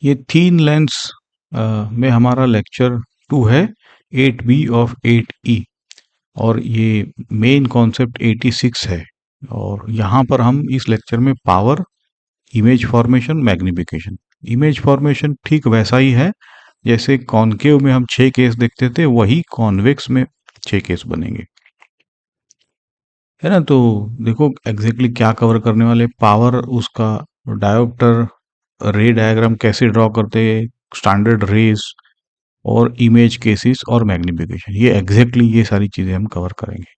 ये थीन लेंस में हमारा लेक्चर 2 है, 8B ऑफ 8E। और ये मेन कॉन्सेप्ट 86 है। और यहाँ पर हम इस लेक्चर में power, image formation, magnification. Image formation ठीक वैसा ही है जैसे कॉनकेव में हम 6 केस देखते थे, वही कॉन्वेक्स में 6 केस बनेंगे, है ना। तो देखो एग्जैक्टली क्या कवर करने वाले, पावर, उसका डायोप्टर, रे डायग्राम कैसे ड्रॉ करते हैं, स्टैंडर्ड रेस, और इमेज केसेस और मैग्निफिकेशन। ये एग्जैक्टली ये सारी चीजें हम कवर करेंगे।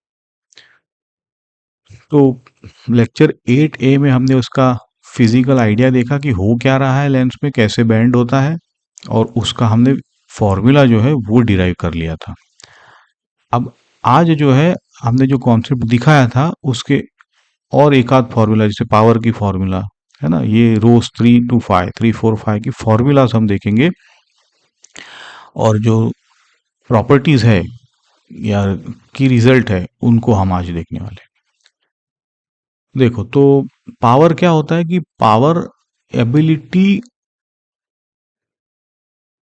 तो लेक्चर 8A में हमने उसका फिजिकल आइडिया देखा कि हो क्या रहा है लेंस में, कैसे बैंड होता है, और उसका हमने फॉर्मूला जो है वो डिराइव कर लिया था। अब आज जो है हमने जो कॉन्सेप्ट दिखाया था उसके और एक आध फॉर्मूला, जैसे पावर की फॉर्मूला है ना, ये रोज 3 to 5 की फॉर्मूलाज हम देखेंगे। और जो प्रॉपर्टीज है या की रिजल्ट है उनको हम आज देखने वाले हैं। देखो तो पावर क्या होता है कि power ability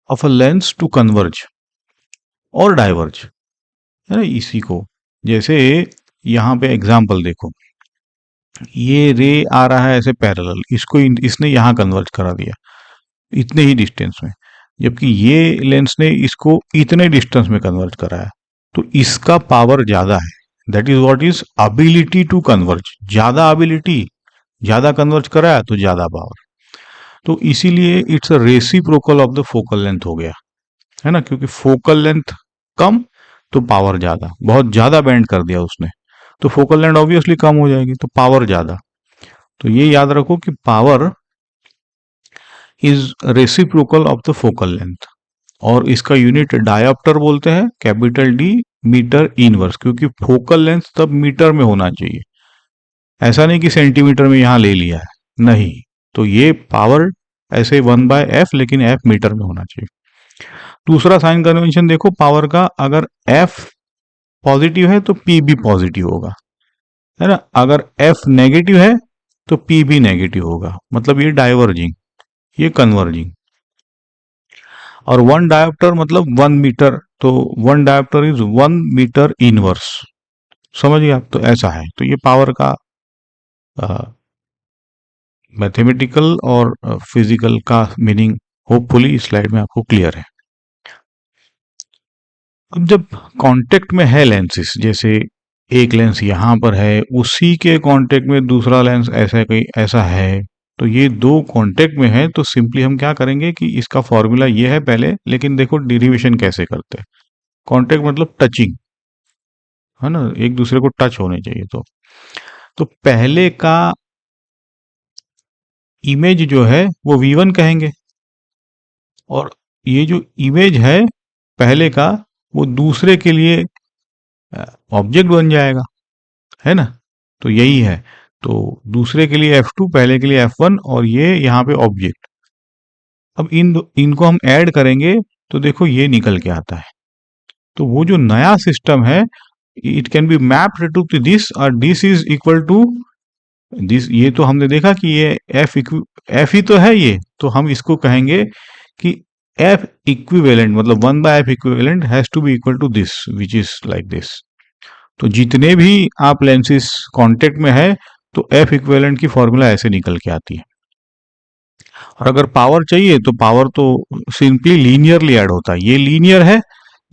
of a lens to converge और डाइवर्ज, है ना। इसी को जैसे यहाँ पे एग्जांपल देखो, ये रे आ रहा है ऐसे पैरेलल, इसको इसने यहाँ कन्वर्ज करा दिया इतने ही डिस्टेंस में, जबकि ये लेंस ने इसको इतने डिस्टेंस में कन्वर्ज कराया, तो इसका पावर ज्यादा है। That is what is ability to converge. ज्यादा अबिलिटी, ज्यादा कन्वर्ज कराया तो ज्यादा पावर। तो इसीलिए it's a reciprocal of the focal length हो गया, है ना। क्योंकि फोकल लेंथ कम तो पावर ज्यादा, बहुत ज्यादा बैंड कर दिया उसने, तो फोकल लेंथ ऑब्वियसली कम हो जाएगी, तो पावर ज्यादा। तो ये याद रखो कि power is reciprocal of the focal length. और इसका यूनिट डायोप्टर बोलते हैं, कैपिटल डी, मीटर इनवर्स, क्योंकि फोकल लेंथ तब मीटर में होना चाहिए, ऐसा नहीं कि सेंटीमीटर में यहां ले लिया है, नहीं। तो ये पावर ऐसे 1/f, लेकिन f मीटर में होना चाहिए। दूसरा साइन कन्वेंशन देखो पावर का, अगर f पॉजिटिव है तो p भी पॉजिटिव होगा, है ना। अगर f नेगेटिव है तो p भी नेगेटिव होगा, मतलब ये डाइवर्जिंग, ये कन्वर्जिंग। और 1 डायोप्टर मतलब 1 मीटर, तो 1 डायोप्टर इज 1 मीटर इनवर्स, समझ गए आप। तो ऐसा है, तो ये पावर का मैथमेटिकल और फिजिकल का मीनिंग होपफुली इस स्लाइड में आपको क्लियर है। अब जब कांटेक्ट में है लेंसेस, जैसे एक लेंस यहां पर है, उसी के कांटेक्ट में दूसरा लेंस ऐसा कोई ऐसा है, तो ये दो कांटेक्ट में है, तो सिंपली हम क्या करेंगे कि इसका फॉर्मूला ये है पहले, लेकिन देखो डेरिवेशन कैसे करते हैं। कांटेक्ट मतलब टचिंग, है ना, एक दूसरे को टच होने चाहिए। तो पहले का इमेज जो है वो V1 कहेंगे, और ये जो इमेज है पहले का, वो दूसरे के लिए ऑब्जेक्ट बन जाएगा, है ना। तो यही है, तो दूसरे के लिए F2, पहले के लिए F1, और ये यहाँ पे ऑब्जेक्ट। अब इनको हम ऐड करेंगे तो देखो ये निकल के आता है। तो वो जो नया सिस्टम है, it can be mapped to this, और this is equal to this. ये तो हमने देखा कि ये एफ ही तो है ये, तो हम इसको कहेंगे कि एफ इक्विवेलेंट, मतलब 1/f equivalent has to be equal to this, which is like this. तो जितने भी आप लेंसेस कांटेक्ट में है, तो एफ इक्विवेलेंट की फॉर्मूला ऐसे निकल के आती है। और अगर पावर चाहिए तो पावर तो सिंपली लीनियरली ऐड होता है, ये लीनियर है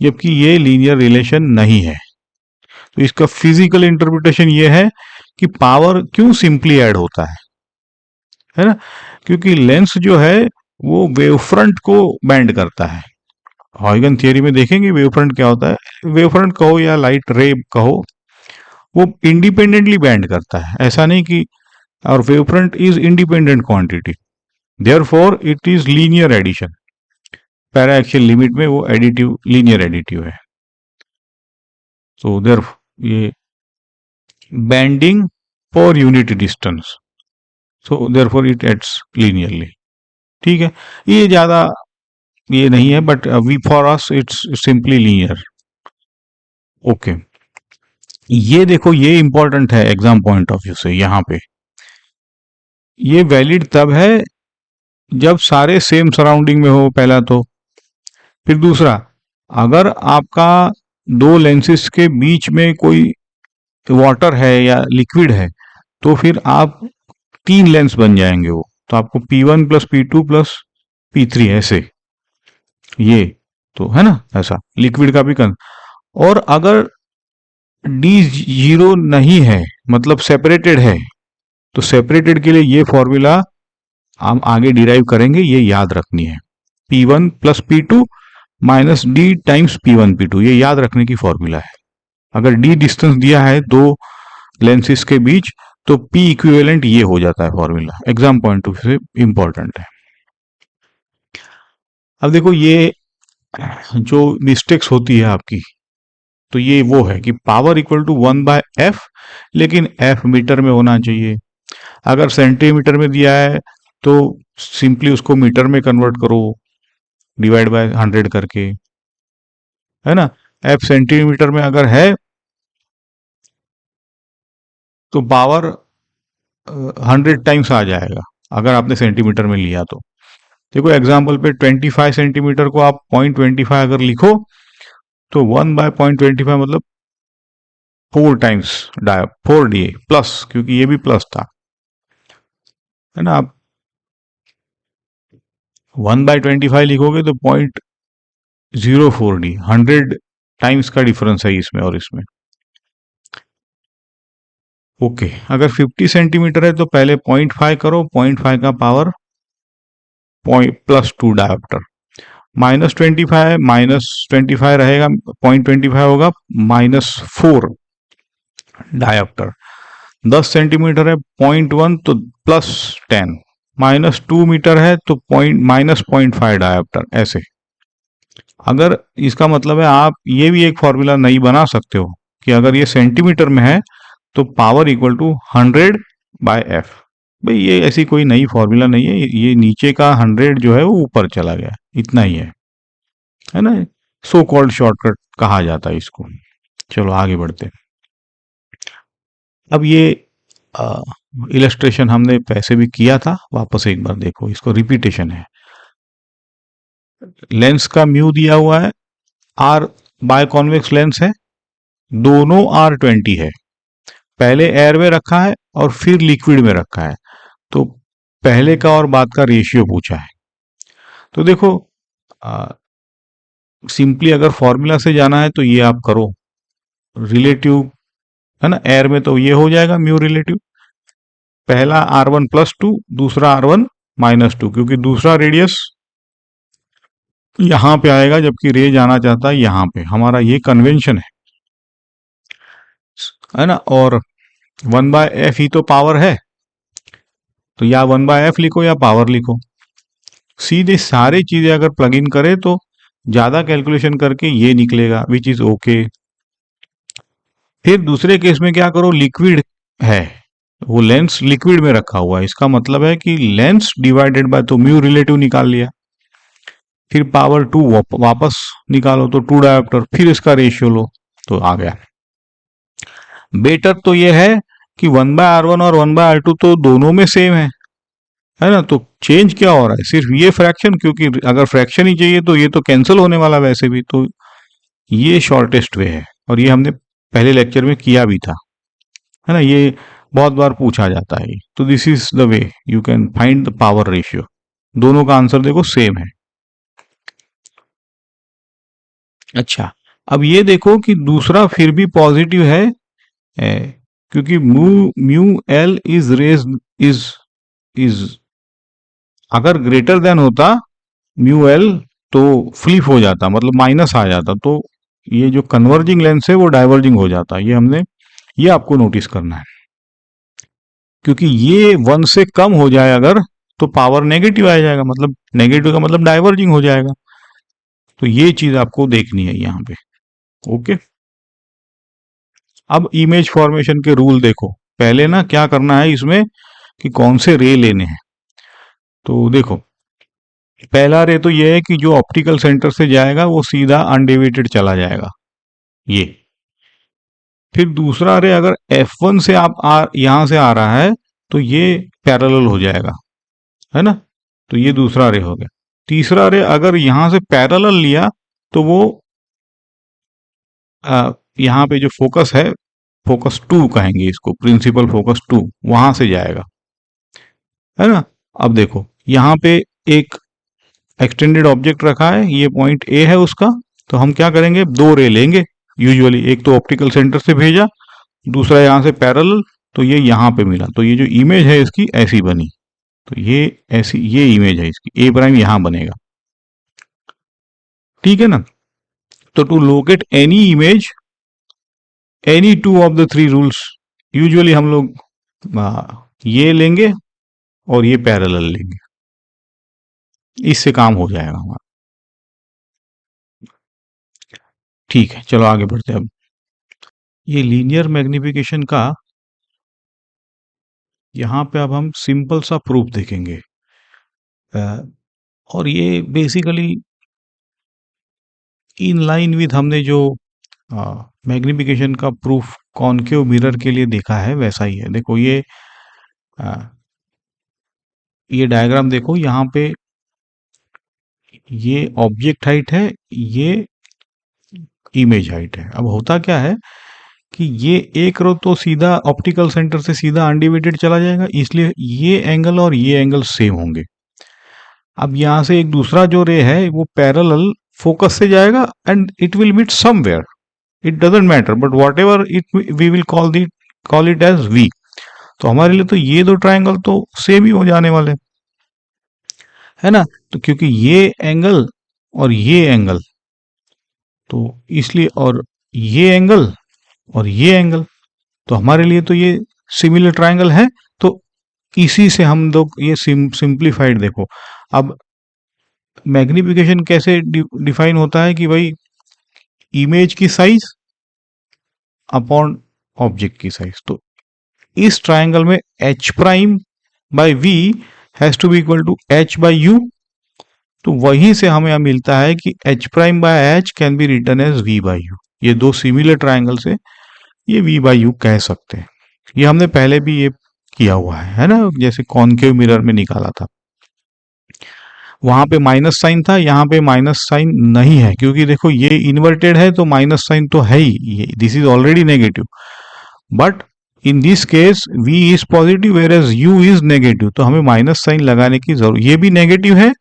जबकि ये लीनियर रिलेशन नहीं है। तो इसका फिजिकल इंटरप्रिटेशन ये है कि पावर क्यों सिंपली ऐड होता है ना। क्योंकि लेंस जो है वो वेव फ्रंट को बैंड करता है। हॉयगन थियरी में देखेंगे वेव फ्रंट क्या होता है। वेव फ्रंट कहो या लाइट रे कहो, वो इंडिपेंडेंटली बैंड करता है, ऐसा नहीं कि, और wave front is independent quantity, therefore it is linear addition. Paraxial limit में वो एडिटिव, लीनियर एडिटिव है। सो देयर ये बैंडिंग पर unit distance, so therefore it adds linearly. ठीक है, ये ज्यादा ये नहीं है, but we for us it's simply linear. Okay, ये देखो ये इंपॉर्टेंट है एग्जाम पॉइंट ऑफ व्यू से। यहाँ पे ये वैलिड तब है जब सारे सेम सराउंडिंग में हो पहला तो। फिर दूसरा, अगर आपका दो लेंसेस के बीच में कोई वाटर है या लिक्विड है, तो फिर आप तीन लेंस बन जाएंगे वो। तो आपको P1 plus P2 plus P3 ऐसे, ये तो है ना ऐसा लिक्विड का भी कर। और अगर डी जीरो नहीं है, मतलब सेपरेटेड है, तो सेपरेटेड के लिए ये फॉर्मूला हम आगे डिराइव करेंगे, ये याद रखनी है। P1 plus P2 minus D times P1 P2, ये याद रखने की फॉर्मूला है। अगर डी डिस्टेंस दिया है दो लेंसेस के बीच, तो P इक्विवेलेंट ये हो जाता है फॉर्मूला। एग्जाम पॉइंट ऑफ से इंपॉर्टेंट है। अब देखो ये जो मिस्टेक्स होती है आपकी, तो ये वो है कि पावर इक्वल टू 1/f, लेकिन f मीटर में होना चाहिए। अगर सेंटीमीटर में दिया है तो सिंपली उसको मीटर में कन्वर्ट करो, डिवाइड बाय 100 करके, है ना। f सेंटीमीटर में अगर है तो पावर 100 टाइम्स आ जाएगा, अगर आपने सेंटीमीटर में लिया तो। देखो एग्जाम्पल पे 25 सेंटीमीटर को आप 0.25 अगर लिखो, तो 1/0.25 मतलब 4 टाइम्स 4D प्लस, क्योंकि ये भी प्लस था, है ना। आप 1/25 लिखोगे तो 0.04D, 100 टाइम्स का डिफरेंस है इसमें और इसमें। ओके, अगर 50 सेंटीमीटर है तो पहले 0.5 करो, 0.5 का पावर +2 डायोप्टर, -25 रहेगा, 0.25 होगा -4 डायोप्टर। 10 सेंटीमीटर है 0.1 तो +10, -2 मीटर है तो -0.5 डायोप्टर, ऐसे। अगर इसका मतलब है, आप ये भी एक फॉर्मूला नहीं बना सकते हो कि अगर ये सेंटीमीटर में है तो पावर इक्वल टू 100/f। भाई ये ऐसी कोई नई फॉर्मूला नहीं है, ये नीचे का 100 जो है वो ऊपर चला गया, इतना ही है ना। सो कॉल्ड शॉर्टकट कहा जाता है इसको। चलो आगे बढ़ते हैं। अब ये इलस्ट्रेशन हमने वैसे भी किया था, वापस एक बार देखो, इसको रिपीटेशन है। लेंस का म्यू दिया हुआ है, आर बाय कॉन्वेक्स लेंस है, दोनों R20 है, पहले एयर में रखा है और फिर लिक्विड में रखा है, तो पहले का और बाद का रेशियो पूछा है। तो देखो सिंपली अगर फॉर्मूला से जाना है तो ये आप करो, रिलेटिव, है ना। एयर में तो ये हो जाएगा म्यू रिलेटिव, पहला R1+2, दूसरा R1-2, क्योंकि दूसरा रेडियस यहां पे आएगा जबकि रे जाना चाहता है यहां पे, हमारा ये कन्वेंशन है ना। और 1/f ही तो पावर है, तो या 1/f लिखो या पावर लिखो, सीधे सारी चीजें अगर प्लग इन करे तो ज्यादा कैलकुलेशन करके ये निकलेगा, विच इज ओके। फिर दूसरे केस में क्या करो, लिक्विड है, वो लेंस लिक्विड में रखा हुआ है, इसका मतलब है कि लेंस डिवाइडेड बाय, तो म्यू रिलेटिव निकाल लिया, फिर पावर 2 वापस निकालो तो 2 डायोप्टर, फिर इसका रेशियो लो तो आ गया। बेटर तो ये है कि 1/R1 और 1/R2 तो दोनों में सेम है ना। तो चेंज क्या हो रहा है, सिर्फ ये फ्रैक्शन, क्योंकि अगर फ्रैक्शन ही चाहिए तो ये तो कैंसिल होने वाला वैसे भी, तो ये शॉर्टेस्ट वे है, और ये हमने पहले लेक्चर में किया भी था, है ना। ये बहुत बार पूछा जाता है, तो this is the way you can find the power ratio. दोनों का आंसर देखो सेम है। अच्छा, अब ये देखो कि दूसरा फिर भी पॉजिटिव है, क्योंकि mu mu l is rays is अगर ग्रेटर देन होता म्यू एल तो फ्लिप हो जाता, मतलब माइनस आ जाता, तो ये जो कन्वर्जिंग लेंस है वो डाइवर्जिंग हो जाता। ये आपको नोटिस करना है, क्योंकि ये 1 से कम हो जाए अगर, तो पावर नेगेटिव आ जाएगा, मतलब नेगेटिव का मतलब डाइवर्जिंग हो जाएगा। तो ये चीज आपको देखनी है यहाँ पे। ओके, अब इमेज फॉर्मेशन के रूल देखो। पहले ना क्या करना है इसमें कि कौन से रे लेने हैं। तो देखो, पहला रे तो ये है कि जो ऑप्टिकल सेंटर से जाएगा वो सीधा अनडेविएटेड चला जाएगा, ये। फिर दूसरा रे अगर F1 से आप यहां से आ रहा है तो ये पैरेलल हो जाएगा, है ना। तो ये दूसरा रे हो गया। तीसरा रे अगर यहां से पैरेलल लिया तो वो यहाँ पे जो फोकस है, फोकस 2 कहेंगे इसको, प्रिंसिपल फोकस 2, वहां से जाएगा, है ना। अब देखो यहाँ पे एक एक्सटेंडेड ऑब्जेक्ट रखा है, ये पॉइंट ए है उसका, तो हम क्या करेंगे, दो रे लेंगे यूजुअली, एक तो ऑप्टिकल सेंटर से भेजा, दूसरा यहाँ से पैरेलल, तो ये यहाँ पे मिला, तो ये जो इमेज है इसकी ऐसी बनी, तो ये ऐसी ये इमेज है इसकी, ए प्राइम यहाँ बनेगा, ठीक है ना। तो to locate any image, any two of the three rules, usually हम लोग ये लेंगे और ये पैरेलल लेंगे, इससे काम हो जाएगा हमारा। ठीक है, चलो आगे बढ़ते हैं। अब ये लीनियर मैग्निफिकेशन का यहाँ पे अब हम सिंपल सा प्रूफ देखेंगे, और ये बेसिकली इन लाइन विद हमने जो मैग्निफिकेशन का प्रूफ कॉनकेव मिरर के लिए देखा है वैसा ही है। देखो ये डायग्राम देखो, यहाँ पे ये ऑब्जेक्ट हाइट है, ये इमेज हाइट है। अब होता क्या है कि ये एक रो तो सीधा ऑप्टिकल सेंटर से सीधा अनडिवाइडेड चला जाएगा, इसलिए ये एंगल और ये एंगल सेम होंगे। अब यहां से एक दूसरा जो रे है वो पैरेलल फोकस से जाएगा and it will meet somewhere, it doesn't matter, but whatever it we will call it as v. तो हमारे लिए तो ये दो ट्राइंगल तो सेम ही हो जाने वाले, है ना। तो क्योंकि ये एंगल और ये एंगल, तो इसलिए, और ये एंगल और ये एंगल, तो हमारे लिए तो ये सिमिलर ट्राइंगल है। तो इसी से हम लोग ये सिंप्लीफाइड देखो। अब मैग्निफिकेशन कैसे डिफाइन होता है कि भाई इमेज की साइज अपॉन ऑब्जेक्ट की साइज, तो इस ट्राइंगल में h prime by v has to be equal to h by u, तो वहीं से हमें यह मिलता है कि h prime by h can be written as v by u. ये दो सिमिलर ट्राइंगल से ये v बाई यू कह सकते हैं। ये हमने पहले भी ये किया हुआ है ना, जैसे कॉनकेव मिरर में निकाला था, वहां पे माइनस साइन था, यहाँ पे माइनस साइन नहीं है, क्योंकि देखो ये इन्वर्टेड है तो माइनस साइन तो है ही, ये this is already negative, but in this case v is positive whereas u is negative, तो हमें माइनस साइन लगाने की जरूरत, ये भी नेगेटिव है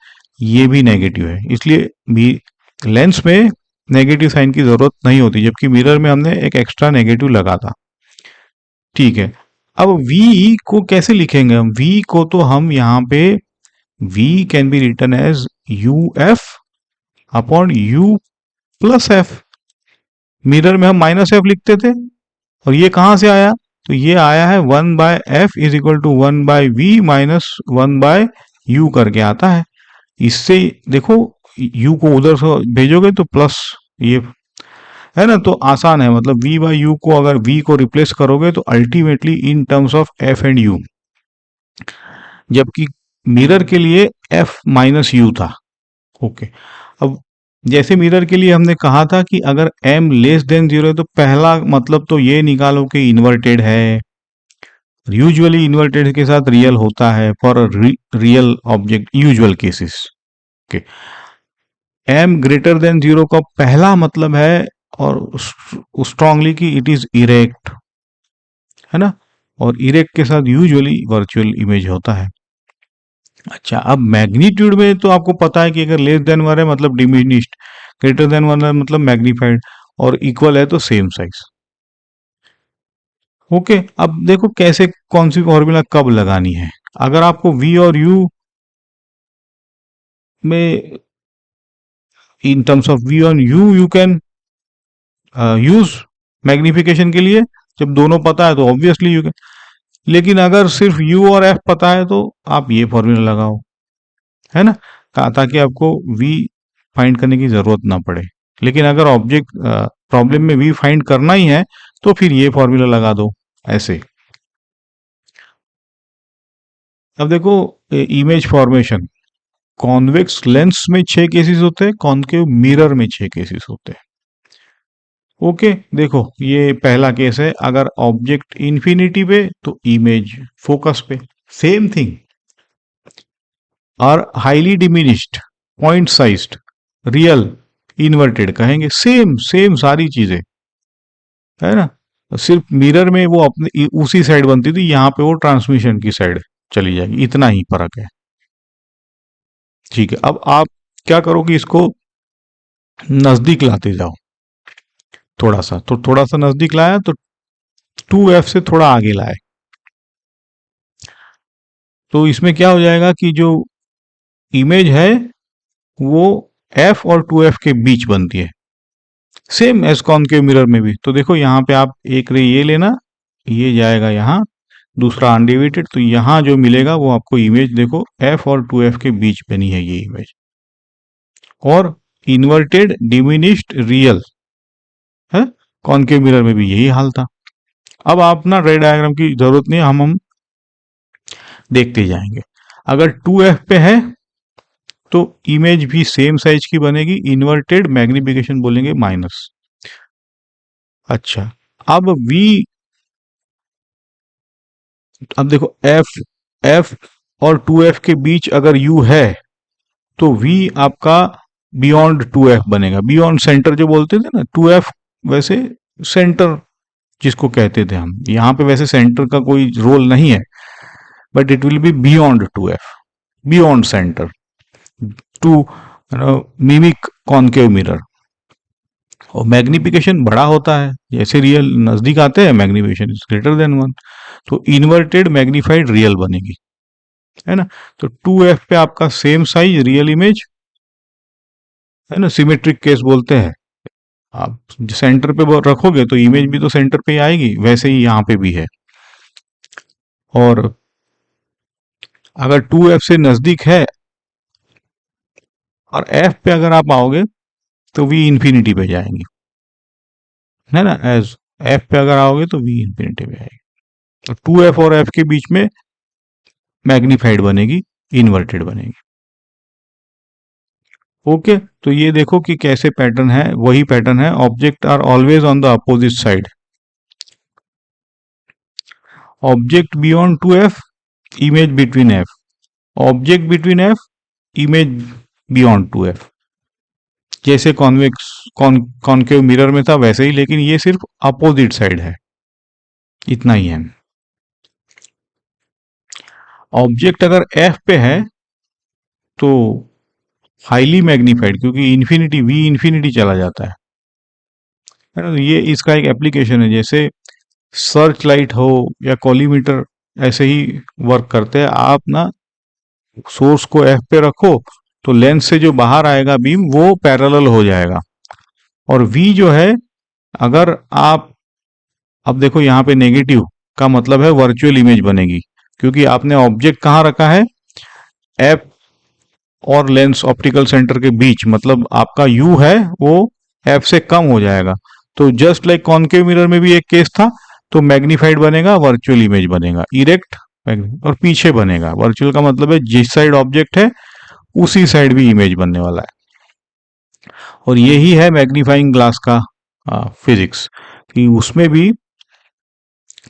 ये भी नेगेटिव है, इसलिए भी लेंस में नेगेटिव साइन की जरूरत नहीं होती, जबकि मिरर में हमने एक एक्स्ट्रा नेगेटिव लगा था, ठीक है। अब v को कैसे लिखेंगे हम, v को तो हम यहाँ पे v can be written as uf upon u plus f, mirror में हम माइनस f लिखते थे, और ये कहां से आया, तो ये आया है 1 by f is equal to 1 by v minus 1 by u करके आता है। इससे देखो u को उधर से भेजोगे तो प्लस ये है ना, तो आसान है, मतलब v बाई यू को अगर v को रिप्लेस करोगे तो ultimately in terms of f and u, जबकि मिरर के लिए f माइनस यू था, ओके। अब जैसे मिरर के लिए हमने कहा था कि अगर m लेस देन 0 है तो पहला मतलब तो ये निकालो कि इन्वर्टेड है, यूजुअली इन्वर्टेड के साथ रियल होता है for real object usual cases, okay. m greater than 0 का पहला मतलब है और स्ट्रांगली कि इट इज इरेक्ट, है ना, और इरेक्ट के साथ यूजुअली वर्चुअल इमेज होता है। अच्छा, अब मैग्नीट्यूड में तो आपको पता है कि अगर लेस देन 1 है मतलब डिमिनिश्ड, ग्रेटर देन 1 है मतलब मैग्नीफाइड, और इक्वल है तो सेम साइज, ओके। अब देखो कैसे कौन सी फॉर्मूला कब लगानी है, अगर आपको v और u में इन टर्म्स ऑफ v और u you can use magnification के लिए, जब दोनों पता है तो ऑब्वियसली यू कैन, लेकिन अगर सिर्फ u और f पता है तो आप ये फॉर्मूला लगाओ, है ना, ताकि आपको v फाइंड करने की जरूरत ना पड़े। लेकिन अगर ऑब्जेक्ट प्रॉब्लम में v फाइंड करना ही है तो फिर ये फॉर्मूला लगा दो ऐसे। अब देखो इमेज फॉर्मेशन, कॉन्वेक्स लेंस में 6 केसेस होते हैं, कॉनकेव मिरर में 6 केसेस होते हैं, ओके। देखो ये पहला केस है, अगर ऑब्जेक्ट इंफिनिटी पे तो इमेज फोकस पे, सेम थिंग, और highly diminished, point sized, real, inverted कहेंगे। सेम सेम सारी चीजें, है ना। सिर्फ मिरर में वो अपने उसी साइड बनती थी, यहाँ पे वो ट्रांसमिशन की साइड चली जाएगी, इतना ही फर्क है। ठीक है, अब आप क्या करो कि इसको नजदीक लाते जाओ थोड़ा सा, तो थोड़ा सा नजदीक लाया तो 2f से थोड़ा आगे लाए, तो इसमें क्या हो जाएगा कि जो इमेज है वो f और 2f के बीच बनती है, सेम एज कॉनकेव मिरर में भी। तो देखो यहाँ पे आप एक रे ये लेना, ये जाएगा यहाँ, दूसरा अनडिवाइडेड, तो यहाँ जो मिलेगा वो आपको इमेज देखो f और 2f के बीच बनी है ये इमेज, और इन्वर्टेड डिमिनिश्ड रियल है। कॉनकेव मिरर में भी यही हाल था। अब आप ना रे डायग्राम की जरूरत नहीं है, हम देखते जाएंगे। अगर 2f पे है तो इमेज भी सेम साइज की बनेगी, इन्वर्टेड मैग्निफिकेशन बोलेंगे माइनस। अच्छा, अब v, अब देखो f और 2f के बीच अगर u है तो v आपका बियॉन्ड 2f बनेगा, बियॉन्ड सेंटर जो बोलते थे ना 2f, वैसे सेंटर जिसको कहते थे हम, यहाँ पे वैसे सेंटर का कोई रोल नहीं है, but it will be beyond 2f, beyond centre, to mimic concave mirror. और मैग्निफिकेशन बड़ा होता है, जैसे रियल नजदीक आते हैं मैग्निफिकेशन इज ग्रेटर देन 1, तो इन्वर्टेड मैग्निफाइड रियल बनेगी, है ना। तो 2f पे आपका सेम साइज रियल इमेज, है ना, सिमेट्रिक केस बोलते हैं। आप सेंटर पे रखोगे तो इमेज भी तो सेंटर पे ही आएगी, वैसे ही यहाँ पे भी है। और अगर 2f से नजदीक है और f पे अगर आप आओगे तो v इंफिनिटी पे जाएंगे, है ना। एज f पे अगर आओगे तो v इंफिनिटी पे आएगी, तो 2f और f के बीच में मैग्निफाइड बनेगी, इन्वर्टेड बनेगी। ओके, तो ये देखो कि कैसे पैटर्न है, वही पैटर्न है, object are always on the opposite side, object beyond 2f, image between f, object between f, image beyond 2f। जैसे कॉन्वेक्स कॉनकेव मिरर में था वैसे ही, लेकिन ये सिर्फ अपोजिट साइड है, इतना ही है। ऑब्जेक्ट अगर f पे है तो हाईली मैग्नीफाइड, क्योंकि इन्फिनिटी v इन्फिनिटी चला जाता है ना। तो ये इसका एक एप्लीकेशन है, जैसे सर्च लाइट हो या कॉलीमीटर, ऐसे ही वर्क करते हैं। आप ना सोर्स को f पे रखो तो लेंस से जो बाहर आएगा बीम वो पैरेलल हो जाएगा, और v जो है, अगर आप, अब देखो यहाँ पे नेगेटिव का मतलब है वर्चुअल इमेज बनेगी, क्योंकि आपने ऑब्जेक्ट कहाँ रखा है, f और लेंस ऑप्टिकल सेंटर के बीच, मतलब आपका u है वो f से कम हो जाएगा। तो जस्ट लाइक कॉनकेव मिरर में भी एक केस था, तो मैग्नीफाइड बनेगा, वर्चुअल इमेज बनेगा, इरेक्ट, और पीछे बनेगा। वर्चुअल का मतलब है जिस साइड ऑब्जेक्ट है उसी साइड भी इमेज बनने वाला है। और यही है मैग्नीफाइंग ग्लास का फिजिक्स, कि उसमें भी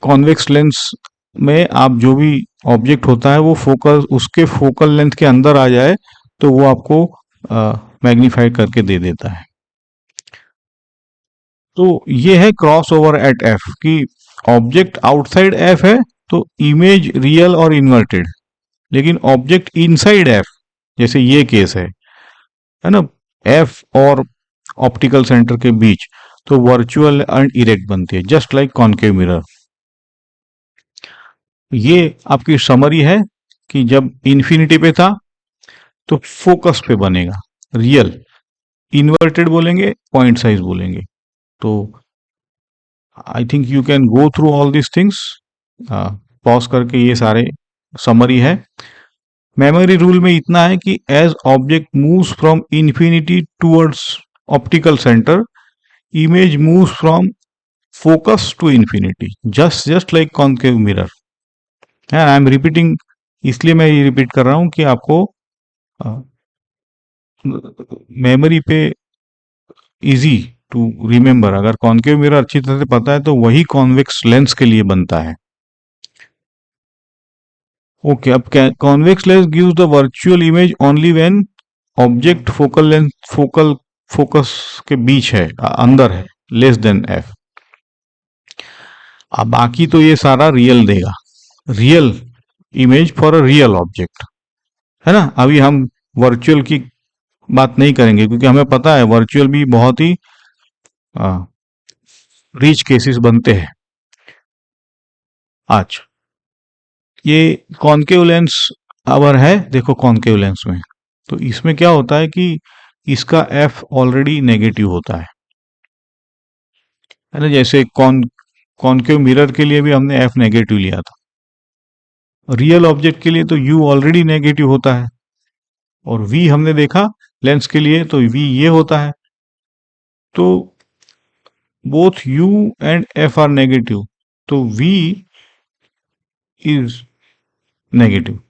कॉन्वेक्स लेंस में आप जो भी ऑब्जेक्ट होता है वो फोकस, उसके फोकल लेंथ के अंदर आ जाए तो वो आपको मैग्नीफाई करके दे देता है। तो ये है क्रॉस ओवर एट एफ, कि ऑब्जेक्ट आउटसाइड एफ है तो इमेज रियल और इन्वर्टेड, लेकिन ऑब्जेक्ट इनसाइड एफ, जैसे ये केस है ना, एफ और ऑप्टिकल सेंटर के बीच, तो वर्चुअल एंड इरेक्ट बनती है, जस्ट लाइक कॉनकेव मिरर। ये आपकी समरी है कि जब इन्फिनिटी पे था तो फोकस पे बनेगा रियल, इन्वर्टेड बोलेंगे, पॉइंट साइज बोलेंगे। तो I think you can go through all this things, pause करके, ये सारे समरी है। मेमोरी रूल में इतना है कि as object moves from infinity towards optical centre, image moves from focus to infinity, just like concave mirror. I am repeating, इसलिए मैं ये रिपीट कर रहा हूं कि आपको मेमोरी पे इजी टू रिमेम्बर। अगर कॉनकेव मिरर अच्छी तरह से पता है तो वही कॉन्वेक्स लेंस के लिए बनता है। ओके, अब convex lens gives the virtual image only when object focal length focal focus के बीच है, अंदर है, लेस देन एफ। अब बाकी तो ये सारा रियल देगा, real image for a real object, है ना। अभी हम वर्चुअल की बात नहीं करेंगे क्योंकि हमें पता है वर्चुअल भी बहुत ही रिच केसेस बनते हैं। अच्छा, ये कॉनकेव लेंस अवर है, देखो कॉनकेव लेंस में तो इसमें क्या होता है कि इसका एफ ऑलरेडी नेगेटिव होता है ना। जैसे कॉनकेव मिरर के लिए भी हमने एफ नेगेटिव लिया था, रियल ऑब्जेक्ट के लिए तो यू ऑलरेडी नेगेटिव होता है, और वी हमने देखा लेंस के लिए तो वी ये होता है, तो both u and f are negative, तो v इज नेगेटिव।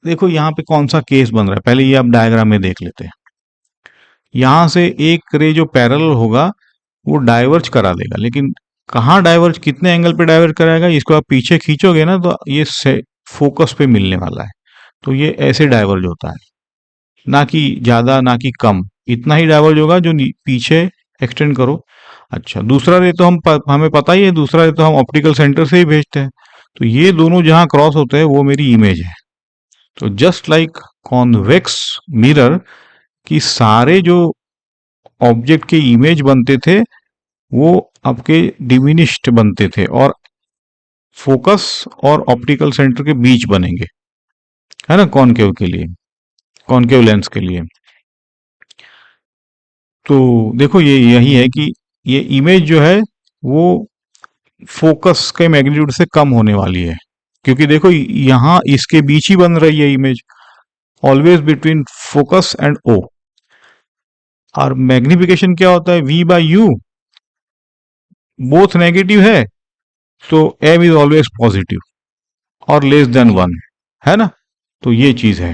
देखो यहाँ पे कौन सा केस बन रहा है, पहले ये आप डायग्राम में देख लेते हैं। यहां से एक रे जो पैरेलल होगा वो डाइवर्ज करा देगा, लेकिन कहाँ डाइवर्ज, कितने एंगल पे डाइवर्ज कराएगा, इसको आप पीछे खींचोगे ना तो ये फोकस पे मिलने वाला है, तो ये ऐसे डाइवर्ज होता है, ना कि ज्यादा ना कि कम, इतना ही डाइवर्ज होगा जो पीछे एक्सटेंड करो। अच्छा, दूसरा रे तो हमें पता ही है, दूसरा रे तो हम ऑप्टिकल सेंटर से ही भेजते हैं, तो ये दोनों जहां क्रॉस होते हैं वो मेरी इमेज है। तो जस्ट लाइक कॉन्वेक्स मिरर की सारे जो ऑब्जेक्ट के इमेज बनते थे वो आपके डिमिनिश्ड बनते थे और फोकस और ऑप्टिकल सेंटर के बीच बनेंगे, है ना, कॉनकेव के लिए, कॉनकेव लेंस के लिए। तो देखो ये यही है कि ये इमेज जो है वो फोकस के मैग्नीट्यूड से कम होने वाली है, क्योंकि देखो यहां इसके बीच ही बन रही है image, always between focus and O. और मैग्निफिकेशन क्या होता है, V by U, both negative है तो एम इज ऑलवेज पॉजिटिव और लेस देन वन, है ना। तो ये चीज है।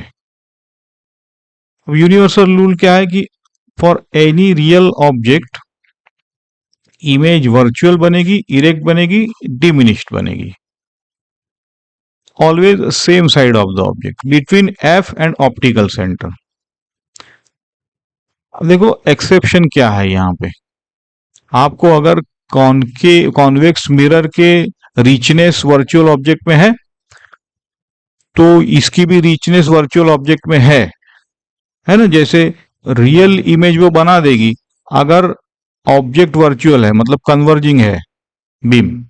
अब यूनिवर्सल रूल क्या है कि for any real object image virtual बनेगी, इरेक्ट बनेगी, डिमिनिश्ड बनेगी, always same side of the object between F and optical centre. अब देखो एक्सेप्शन क्या है यहाँ पे, आपको अगर कॉन्वेक्स मिरर के रिचनेस वर्चुअल ऑब्जेक्ट में है तो इसकी भी रिचनेस वर्चुअल ऑब्जेक्ट में है ना। जैसे रियल इमेज वो बना देगी अगर ऑब्जेक्ट वर्चुअल है, मतलब कन्वर्जिंग है बीम,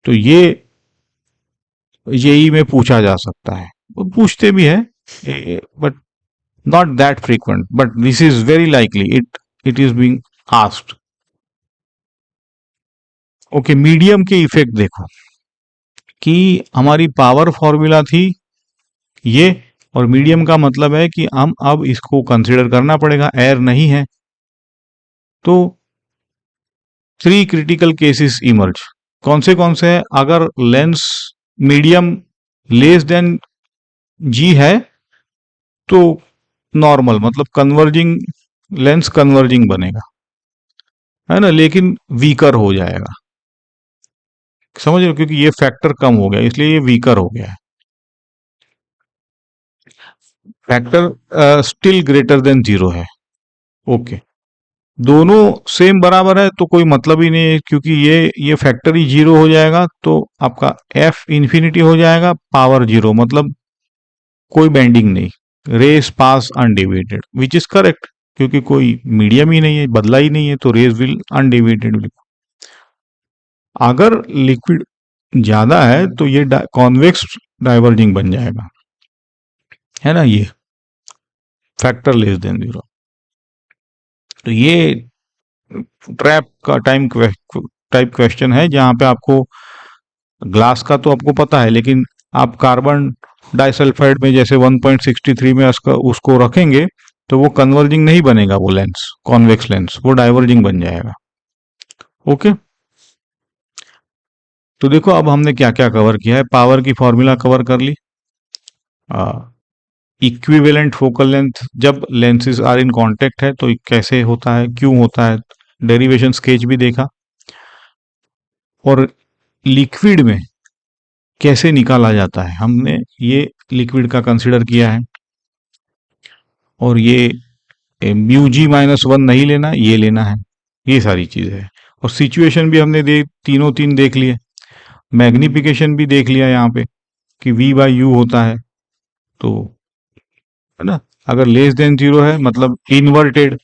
तो ये जेई में पूछा जा सकता है, वो पूछते भी है but not that frequent, but this is very likely it is being asked. Okay, medium के इफेक्ट देखो कि हमारी पावर फॉर्मूला थी ये, और मीडियम का मतलब है कि हम अब इसको कंसिडर करना पड़ेगा, एयर नहीं है, तो 3 क्रिटिकल केसेस इमर्ज। कौन से है, अगर लेंस मीडियम लेस देन जी है तो नॉर्मल, मतलब कन्वर्जिंग लेंस कन्वर्जिंग बनेगा, है ना, लेकिन वीकर हो जाएगा, समझ रहे हो, क्योंकि ये फैक्टर कम हो गया इसलिए ये वीकर हो गया है। फैक्टर स्टिल ग्रेटर देन 0 है। ओके, दोनों सेम बराबर है तो कोई मतलब ही नहीं है, क्योंकि ये फैक्टर ही 0 हो जाएगा तो आपका एफ इन्फिनिटी हो जाएगा, पावर 0, मतलब कोई बेंडिंग नहीं, rays pass undivided, which is correct, क्योंकि कोई मीडियम ही नहीं है, बदला ही नहीं है, तो रेस विल अनडिवाइडेड। अगर लिक्विड ज्यादा है तो ये कॉन्वेक्स डाइवर्जिंग बन जाएगा, है ना, ये फैक्टर लेस देन 0। तो ये ट्रैप का टाइप क्वेश्चन है जहां पे आपको ग्लास का तो आपको पता है, लेकिन आप कार्बन डाइसल्फाइड में जैसे 1.63 में उसको रखेंगे तो वो कन्वर्जिंग नहीं बनेगा, वो लेंस कॉन्वेक्स लेंस, वो डाइवर्जिंग बन जाएगा। ओके, तो देखो अब हमने क्या क्या कवर किया है, पावर की फॉर्मूला कवर कर ली, इक्विवेलेंट फोकल लेंथ जब लेंसेज आर इन कांटेक्ट है तो कैसे होता है, क्यों होता है, डेरिवेशन स्केच भी देखा, और लिक्विड में कैसे निकाला जाता है, हमने ये लिक्विड का कंसिडर किया है। और ये म्यू जी माइनस वन नहीं लेना, ये लेना है, ये सारी चीज़ है। और सिचुएशन भी हमने तीनों तीन देख लिए, मैग्निफिकेशन भी देख लिया यहाँ पे कि v बाई यू होता है, तो है ना, अगर लेस देन जीरो है मतलब इन्वर्टेड,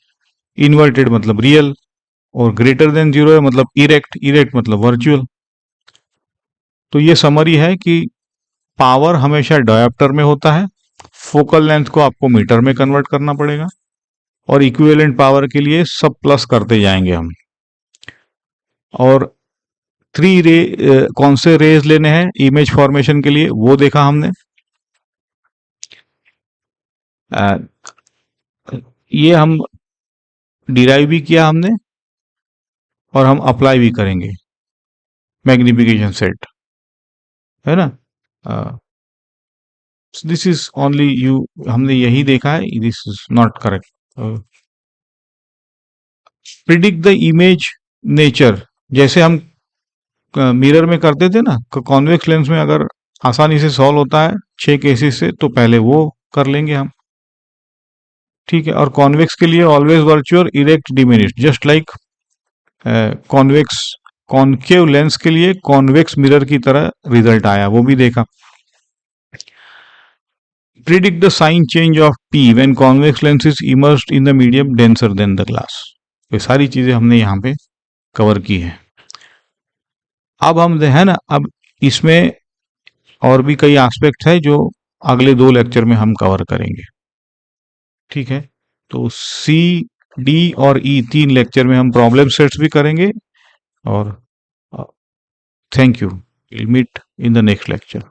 इन्वर्टेड मतलब रियल, और ग्रेटर देन जीरो है मतलब इरेक्ट, इरेक्ट मतलब वर्चुअल। तो ये समरी है कि पावर हमेशा डायोप्टर में होता है, फोकल लेंथ को आपको मीटर में कन्वर्ट करना पड़ेगा, और इक्विवेलेंट पावर के लिए सब प्लस करते जाएंगे हम। और थ्री रे कौन से रेज लेने हैं इमेज फॉर्मेशन के लिए वो देखा हमने। ये हम डिराइव भी किया हमने, और हम अप्लाई भी करेंगे मैग्निफिकेशन सेट, है ना। दिस इज ओनली यू, हमने यही देखा है, this is not correct. Predict the image nature, जैसे हम मिरर में करते थे ना, कॉन्वेक्स लेंस में अगर आसानी से सॉल्व होता है 6 केसेस से, तो पहले वो कर लेंगे हम, ठीक है। और कॉन्वेक्स के लिए always virtual, erect, diminish, just like convex, concave lens के लिए कॉन्वेक्स मिरर की तरह रिजल्ट आया, वो भी देखा। Predict the sign change of P when convex lens is immersed in the medium denser than the glass. ये सारी चीजें हमने यहाँ पे कवर की है। अब हम है ना, अब इसमें और भी कई एस्पेक्ट है जो अगले 2 लेक्चर में हम कवर करेंगे, ठीक है। तो सी, डी और ई 3 लेक्चर में हम प्रॉब्लम सेट्स भी करेंगे। और thank you, will meet in the next lecture.